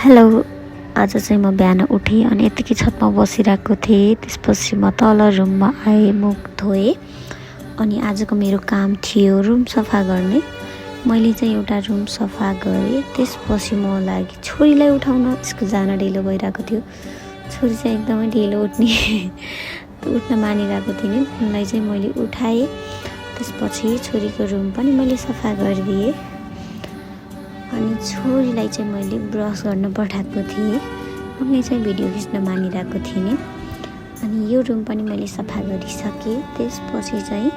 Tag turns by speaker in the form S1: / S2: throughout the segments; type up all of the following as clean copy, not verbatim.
S1: Hello. आज चाहिँ म बिहान उठेँ अनि यत्तिकै छतमा बसिरहेको थिएँ। त्यसपछि म तल रुममा आएँ, मुख धोएँ अनि आजको मेरो काम थियो रुम सफा गर्ने। मैले चाहिँ एउटा रुम सफा गरेँ। त्यसपछि म लागि छोरीलाई उठाउन स्कुल जान ढिलो भइरहेको थियो। छोरी चाहिँ एकदमै ढिलो उठ्न मानिरहेको थिएँ नि, उनलाई चाहिँ मैले उठाएँ। त्यसपछि छोरीको रुम पनि मैले सफा गरिदिएँ अनि छोरीलाई चाहिँ मैले ब्रस गर्न पठाएको थिएँ। उनले चाहिँ भिडियो खिच्न मानिरहेको थिएँ नि। अनि यो रुम पनि मैले सफा गरिसकेँ। त्यसपछि चाहिँ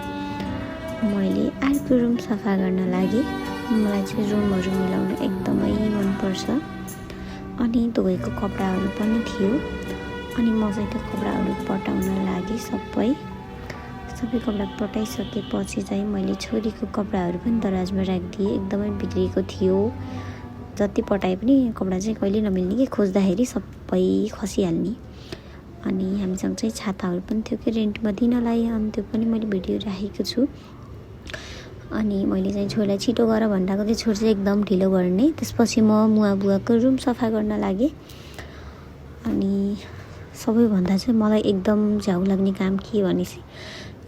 S1: मैले अर्को रुम सफा गर्न लागेँ। मलाई चाहिँ रुमहरू मिलाउन एकदमै मनपर्छ। अनि धोएको कपडाहरू पनि थियो अनि म चाहिँ त्यो कपडाहरू पटाउन लागेँ। सबै कपडा पटाइसकेपछि चाहिँ मैले छोरीको कपडाहरू पनि दराजमा राखिदिएँ। एकदमै बिग्रिएको थियो। जति पटाए पनि कपडा चाहिँ कहिले नमिल्ने कि खोज्दाखेरि सबै खसिहाल्ने। अनि हामीसँग चाहिँ छाताहरू पनि थियो कि रेन्टमा दिनलाई, अनि त्यो पनि मैले भिडियो राखेको छु। अनि मैले चाहिँ छोरीलाई छिटो गर भनिरहेको थिएँ। छोरी चाहिँ एकदम ढिलो गर्ने। त्यसपछि म मुवा बुवाको रुम सफा गर्न लागेँ। अनि सबैभन्दा चाहिँ मलाई एकदम झ्याउ लाग्ने काम के भनेपछि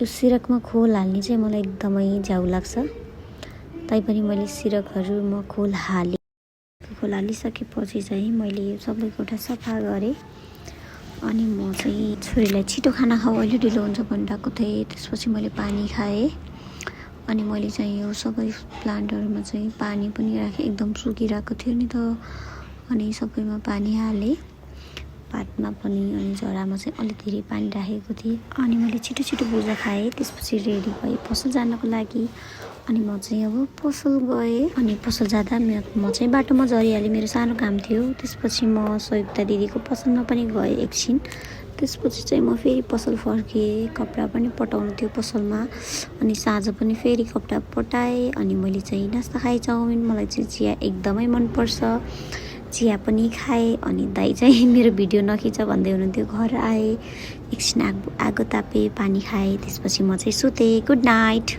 S1: यो सिरकमा खोल हाल्ने चाहिँ मलाई एकदमै झ्याउ लाग्छ। तैपनि मैले सिरकहरू खोल हालेँ। खोल हालिसकेपछि चाहिँ मैले यो सबै कोठा सफा गरेँ। अनि म चाहिँ छोरीलाई छिटो खाना खाऊ, अहिले ढिलो हुन्छ भनिरहेको थिएँ। त्यसपछि मैले पानी खाएँ अनि मैले चाहिँ यो सबै प्लान्टहरूमा चाहिँ पानी पनि राखेँ। एकदम सुकिरहेको थियो नि त, अनि सबैमा पानी हालेँ, पातमा पनि अनि जरामा चाहिँ अलिक धेरै पानी राखेको थिएँ। अनि मैले छिटो छिटो भुजा खाएँ। त्यसपछि रेडी भएँ पसल जानको लागि। अनि म चाहिँ अब पसल गएँ। अनि पसल जाँदा म चाहिँ बाटोमा झरिहालेँ, मेरो सानो काम थियो। त्यसपछि म संयुक्ता दिदीको पसलमा पनि गएँ एकछिन। त्यसपछि चाहिँ म फेरि पसल फर्केँ। कपडा पनि पटाउनु थियो पसलमा। अनि साँझ पनि फेरि कपडा पटाएँ। अनि मैले चाहिँ नास्ता खाएँ, चाउमिन। मलाई चाहिँ चिया एकदमै मनपर्छ, चिया पनि खाएँ। अनि दाइ चाहिँ मेरो भिडियो नखिच भन्दै हुनुहुन्थ्यो। घर आएँ, एकछिन आगो तापेँ, पानी खाएँ। त्यसपछि म चाहिँ सुतेँ। Good night.